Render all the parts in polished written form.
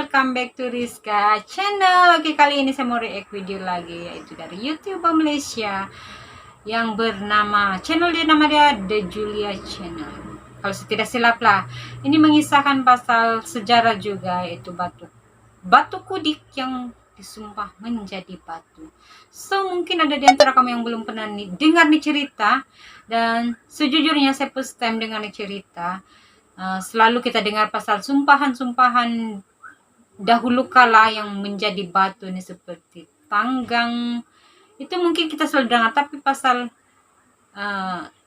welcome back to Rizka Channel. Oke, kali ini saya mau react video lagi, yaitu dari YouTuber Malaysia yang bernama dia The Julia Channel. Kalau tidak silap lah, ini mengisahkan pasal sejarah juga, yaitu batu kudik yang disumpah menjadi batu. So mungkin ada di antara kamu yang belum pernah dengar nih cerita, dan sejujurnya saya first time dengar nih cerita. Selalu kita dengar pasal sumpahan-sumpahan dahulu kala yang menjadi batu ini seperti tanggang. Itu mungkin kita selalu dengar, tapi pasal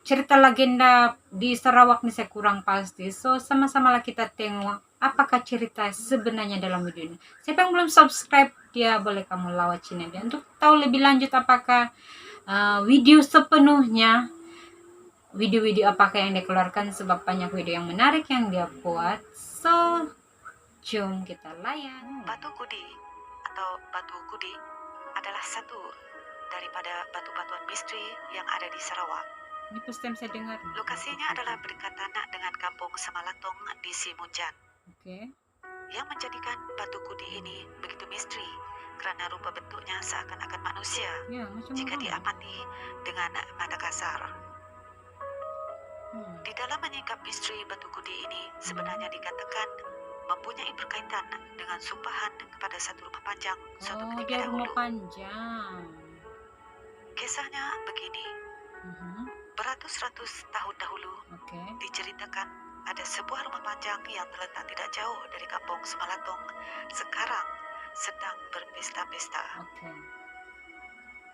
cerita legenda di Sarawak ini saya kurang pasti. So sama-samalah kita tengok apakah cerita sebenarnya dalam video ini. Siapa yang belum subscribe, dia boleh kamu lawat channel dia untuk tahu lebih lanjut apakah video sepenuhnya, video-video apakah yang dikeluarkan, sebab banyak video yang menarik yang dia buat. So jom kita layan. Batu Kudi atau Batu Kudi adalah satu daripada batu-batuan misteri yang ada di Sarawak. Ini first time saya dengar. Lokasinya adalah berdekatan dengan kampung Semalatong di Simunjan. Oke. Yang menjadikan Batu Kudi ini begitu misteri karena rupa bentuknya seakan-akan manusia jika diamati dengan mata kasar. Di dalam menyingkap misteri Batu Kudi ini sebenarnya dikatakan mempunyai berkaitan dengan sumpahan kepada satu rumah panjang suatu ketika dahulu. Rumah panjang. Kisahnya begini. Beratus-ratus tahun dahulu, diceritakan ada sebuah rumah panjang yang terletak tidak jauh dari kampung Semalatong sekarang sedang berpesta-pesta.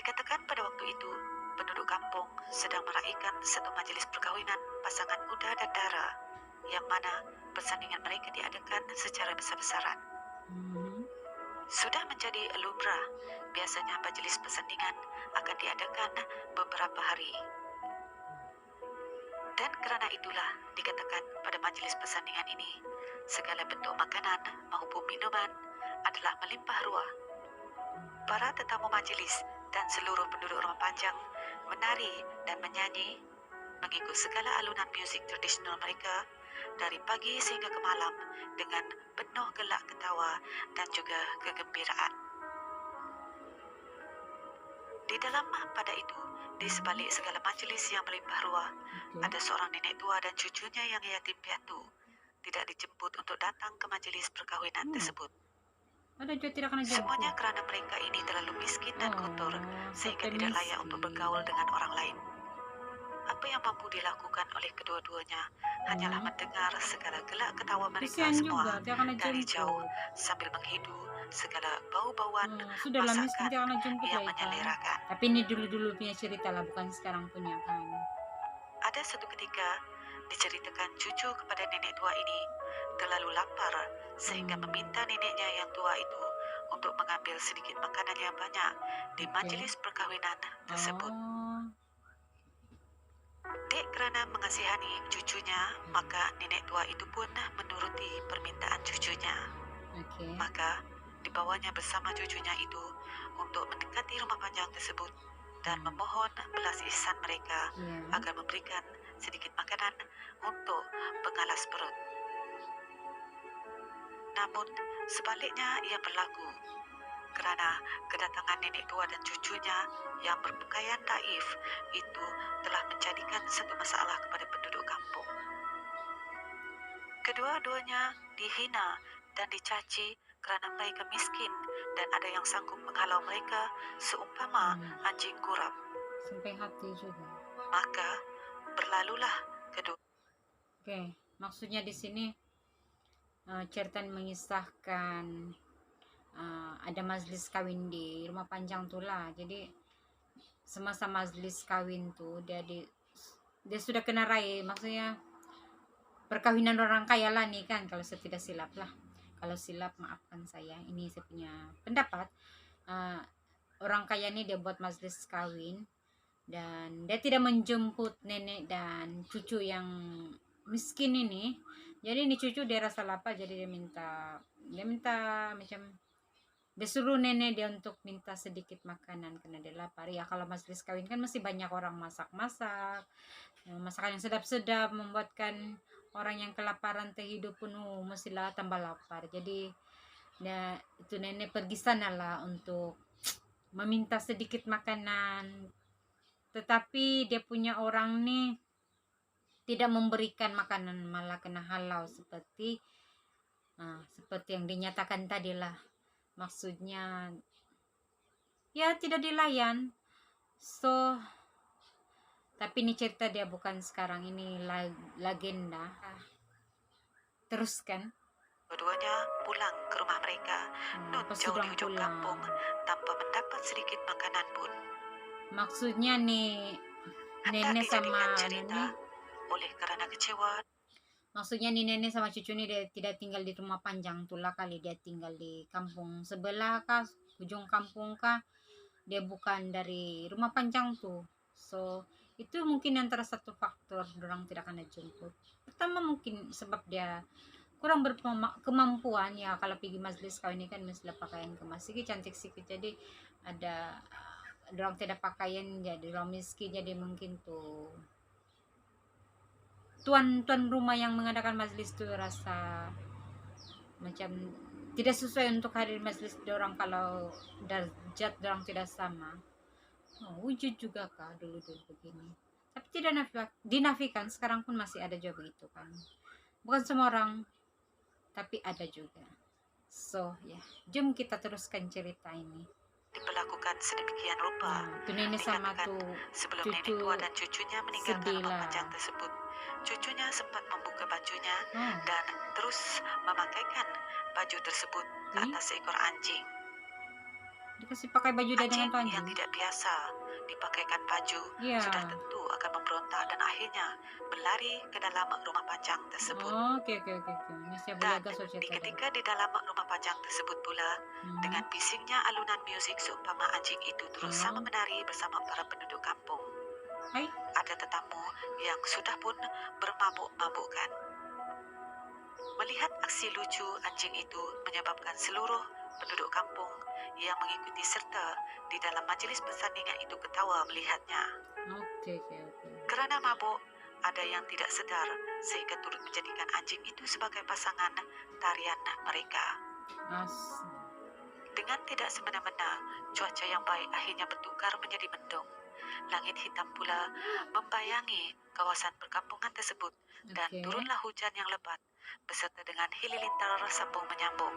Dikatakan pada waktu itu penduduk kampung sedang meraihkan satu majelis perkawinan pasangan Uda dan Dara, yang mana persandingan mereka diadakan secara besar-besaran. Sudah menjadi lumrah, biasanya majelis persandingan akan diadakan beberapa hari. Dan kerana itulah dikatakan pada majelis persandingan ini, segala bentuk makanan maupun minuman adalah melimpah ruah. Para tetamu majelis dan seluruh penduduk rumah panjang menari dan menyanyi mengikut segala alunan musik tradisional mereka dari pagi sehingga ke malam dengan penuh gelak ketawa dan juga kegembiraan. Di dalam pada itu, di sebalik segala majelis yang melimpah ruah, ada seorang nenek tua dan cucunya yang yatim piatu tidak dijemput untuk datang ke majelis perkawinan tersebut. Semuanya kerana mereka ini terlalu miskin dan kotor sehingga tidak layak untuk bergaul dengan orang lain. Apa yang mampu dilakukan oleh kedua-duanya hanyalah mendengar segala gelak ketawa mereka semua dari jauh sambil menghidu segala bau-bauan masakan yang menyelerakan. Tapi ini dulu-dulu punya cerita lah, bukan sekarang punya kan. Ada satu ketika diceritakan cucu kepada nenek tua ini terlalu lapar sehingga meminta neneknya yang tua itu untuk mengambil sedikit makanan yang banyak di majelis perkawinan tersebut. Dek kerana mengasihani cucunya, maka nenek tua itu pun menuruti permintaan cucunya. Maka dibawanya bersama cucunya itu untuk mendekati rumah panjang tersebut dan memohon belas ihsan mereka agar memberikan sedikit makanan untuk pengalas perut. Namun sebaliknya ia berlaku, kerana kedatangan nenek tua dan cucunya yang berpakaian taif itu telah menjadikan satu masalah kepada penduduk kampung. Kedua-duanya dihina dan dicaci kerana mereka miskin dan ada yang sanggup menghalau mereka seumpama anjing kurap. Sampai hati juga. Maka berlalulah kedua. Maksudnya di sini cerita mengisahkan ada majlis kawin di rumah panjang tuh lah. Jadi semasa majlis kawin tuh dia sudah kena rai, maksudnya perkawinan orang kaya lah nih kan, kalau saya tidak silap lah. Kalau silap maafkan saya, ini saya punya pendapat. Orang kaya nih dia buat majlis kawin dan dia tidak menjemput nenek dan cucu yang miskin ini. Jadi ini cucu dia rasa lapar, jadi dia minta macam dia suruh nenek dia untuk minta sedikit makanan karena dia lapar. Ya kalau majlis kawin kan masih banyak orang masak-masak, masakan yang sedap-sedap, membuatkan orang yang kelaparan terhidup penuh mestilah tambah lapar. Jadi Nah, itu nenek pergi sana lah untuk meminta sedikit makanan. Tetapi dia punya orang nih tidak memberikan makanan, malah kena halau seperti yang dinyatakan tadi lah. Maksudnya ya tidak dilayan. So, tapi ini cerita dia bukan sekarang, ini legenda. Teruskan. Keduanya pulang ke rumah mereka, Nun Pas jauh di sudah ujung pulang. kampung tanpa mendapat sedikit makanan pun. Maksudnya nih Hendak nenek sama dijadikan cerita nih, oleh karena kecewa maksudnya nih nenek sama cucu nih dia tidak tinggal di rumah panjang tuh lah kali, dia tinggal di kampung sebelah kah, ujung kampung kah, dia bukan dari rumah panjang tuh. So itu mungkin antara satu faktor orang tidak akan dijemput. Pertama mungkin sebab dia kurang berkemampuan ya, kalau pergi majelis kau ini kan mesti pakaian kemas sedikit cantik sedikit, jadi ada orang tidak pakaian, jadi orang miskin, jadi mungkin tuh tuan rumah yang mengadakan majelis tuh rasa macam tidak sesuai untuk hadir majelis orang kalau derajat orang tidak sama. Wujud juga kah dulu begini, tapi tidak dinafikan, sekarang pun masih ada juga begitu kan, bukan semua orang tapi ada juga. So ya, jom kita teruskan cerita ini. diperlakukan sedemikian rupa. Tuh nenek sama Dikatakan tuh sebelum nenek cucu tua dan cucunya meninggalkan sedih rumah lah. panjang tersebut, cucunya sempat membuka bajunya Oh, dan terus memakaikan baju tersebut ke Ih. atas seekor anjing. Dikasih pakai baju dia dengan Anjing tuh yang anjing. tidak biasa dipakaikan baju Iya. sudah tentu akan memberontak dan akhirnya berlari ke dalam rumah panjang tersebut. Oke. Ini saya boleh Dan agak sosial tadi. ketika di dalam rumah panjang tersebut pula, dengan bisingnya alunan musik seumpama anjing itu berusaha menari bersama para penduduk kampung. Hai. Ada tetamu yang sudah pun bermabuk-mabukan. Melihat aksi lucu anjing itu menyebabkan seluruh penduduk kampung yang mengikuti serta di dalam majelis persandingan itu ketawa melihatnya. Oke. Kerana mabuk, ada yang tidak sedar sehingga turut menjadikan anjing itu sebagai pasangan tarian mereka. Dengan tidak semena-mena, cuaca yang baik akhirnya bertukar menjadi mendung. Langit hitam pula membayangi kawasan perkampungan tersebut dan turunlah hujan yang lebat beserta dengan halilintar sambung menyambung.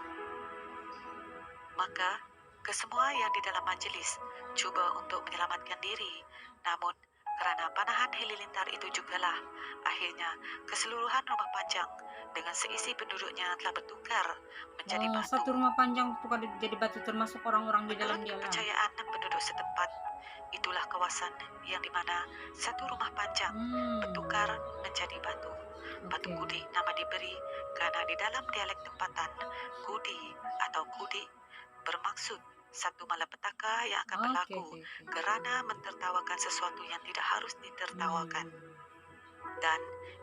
Maka, kesemua yang di dalam majelis cuba untuk menyelamatkan diri, namun kerana panahan halilintar itu jugalah akhirnya keseluruhan rumah panjang dengan seisi penduduknya telah bertukar menjadi batu. Satu rumah panjang tukar jadi batu, termasuk orang-orang di dalam dia lah. Kepercayaan penduduk setempat, itulah kawasan yang dimana satu rumah panjang bertukar menjadi batu. Batu Kudi nama diberi karena di dalam dialek tempatan, Kudi atau Kudi bermaksud satu malapetaka yang akan berlaku kerana mentertawakan sesuatu yang tidak harus ditertawakan. Dan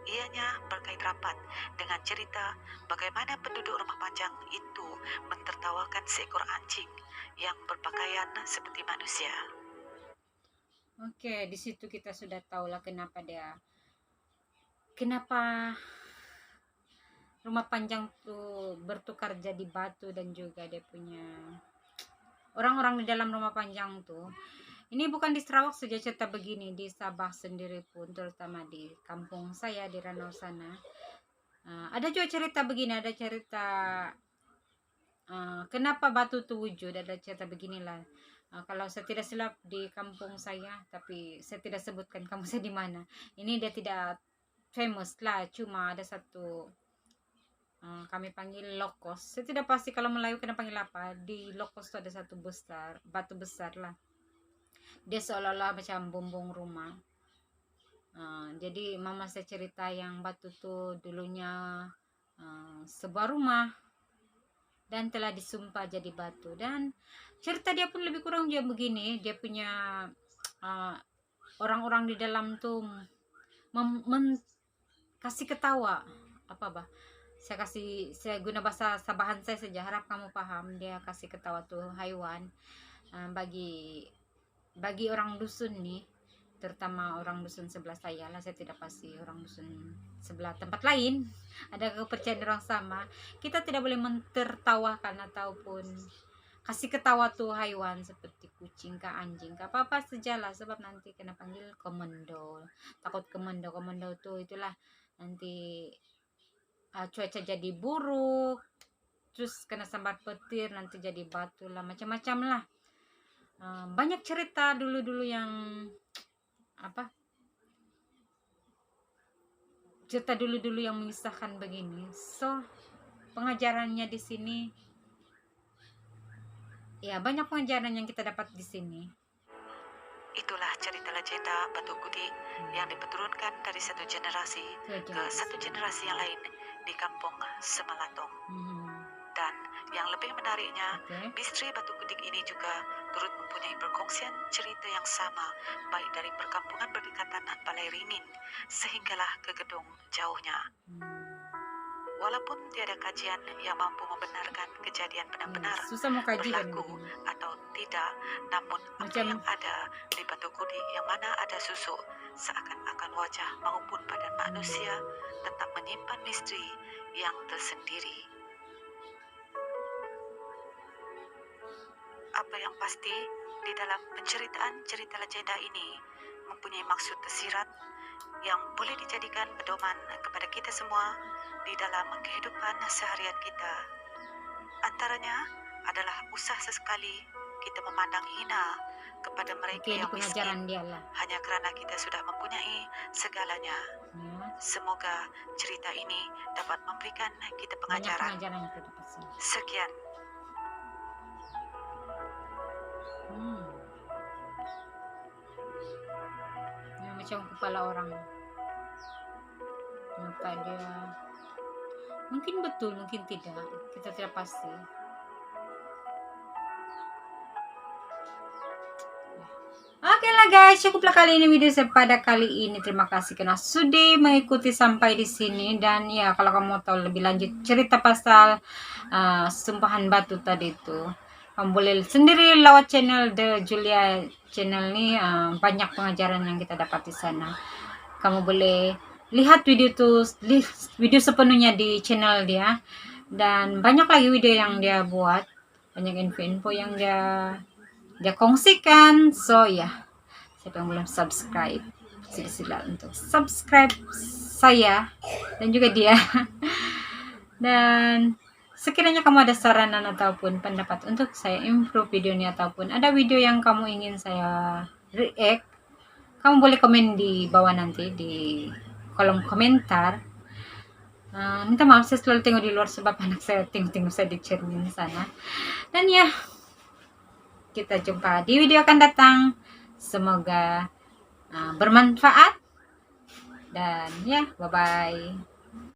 ianya berkait rapat dengan cerita bagaimana penduduk rumah panjang itu mentertawakan seekor anjing yang berpakaian seperti manusia. Oke, di situ kita sudah tahu lah kenapa rumah panjang tuh bertukar jadi batu, dan juga dia punya orang-orang di dalam rumah panjang tuh. Ini bukan di Sarawak saja cerita begini, di Sabah sendiri pun, terutama di kampung saya di Ranau sana. Ada juga cerita begini, ada cerita kenapa batu itu wujud, ada cerita beginilah. Kalau saya tidak silap di kampung saya, tapi saya tidak sebutkan kampung saya di mana. Ini dia tidak famous lah, cuma ada satu kami panggil lokos. Saya tidak pasti kalau Melayu kena panggil apa. Di lokos itu ada satu batu besar lah. Dia seolah-olah macam bumbung rumah. Jadi mama saya cerita yang batu tuh dulunya sebuah rumah dan telah disumpah jadi batu. Dan cerita dia pun lebih kurang juga begini. Dia punya orang-orang di dalam tuh kasih ketawa. Saya guna bahasa Sabahan saya saja, harap kamu paham. Dia kasih ketawa tuh haiwan. Bagi orang dusun nih, terutama orang dusun sebelah saya lah, saya tidak pasti orang dusun sebelah tempat lain ada kepercayaan orang sama. Kita tidak boleh mentertawakan ataupun kasih ketawa tuh hewan seperti kucing ke anjing ke apa sajalah, sebab nanti kena panggil komando. Takut komando tuh itulah nanti cuaca jadi buruk, terus kena sambar petir, nanti jadi batu lah, macam-macam lah. Banyak cerita dulu yang cerita dulu yang mengisahkan begini. So pengajarannya di sini ya, banyak pengajaran yang kita dapat di sini. Itulah cerita legenda Batu Gudik yang diturunkan dari satu generasi ke satu generasi yang lain di kampung Semalatong. Dan yang lebih menariknya, misteri Batu Gudik ini juga turut mempunyai perkongsian cerita yang sama, baik dari perkampungan berdekatan Balai Ringin sehinggalah ke gedung jauhnya. Walaupun tiada kajian yang mampu membenarkan kejadian benar-benar berlaku atau tidak, namun apa yang ada di Batu Gudik yang mana ada susuk, seakan-akan wajah maupun badan manusia tetap menyimpan misteri yang tersendiri. Apa yang pasti, di dalam penceritaan cerita legenda ini mempunyai maksud tersirat yang boleh dijadikan pedoman kepada kita semua di dalam kehidupan seharian kita. Antaranya adalah usah sesekali kita memandang hina kepada mereka yang miskin hanya kerana kita sudah mempunyai segalanya. Semoga cerita ini dapat memberikan kita pengajaran. Sekian. Macam kepala orang, kenapa dia mungkin betul, mungkin tidak, kita tidak pasti. Oke lah guys, cukuplah kali ini video saya pada kali ini. Terima kasih karena sudah mengikuti sampai di sini. Dan ya, kalau kamu mau tahu lebih lanjut cerita pasal sumpahan batu tadi itu, kamu boleh sendiri lewat channel The Julia Channel nih. Banyak pengajaran yang kita dapat di sana. Kamu boleh lihat video sepenuhnya di channel dia, dan banyak lagi video yang dia buat, banyak info-info yang dia kongsikan. So ya, siapa yang belum subscribe, sila untuk subscribe saya dan juga dia. Dan sekiranya kamu ada saranan ataupun pendapat untuk saya improve video ini, ataupun ada video yang kamu ingin saya react, kamu boleh komen di bawah nanti di kolom komentar. Minta maaf, saya selalu tengok di luar sebab anak saya tengok saya di cermin sana. Dan ya, kita jumpa di video akan datang. Semoga bermanfaat. Dan ya, bye-bye.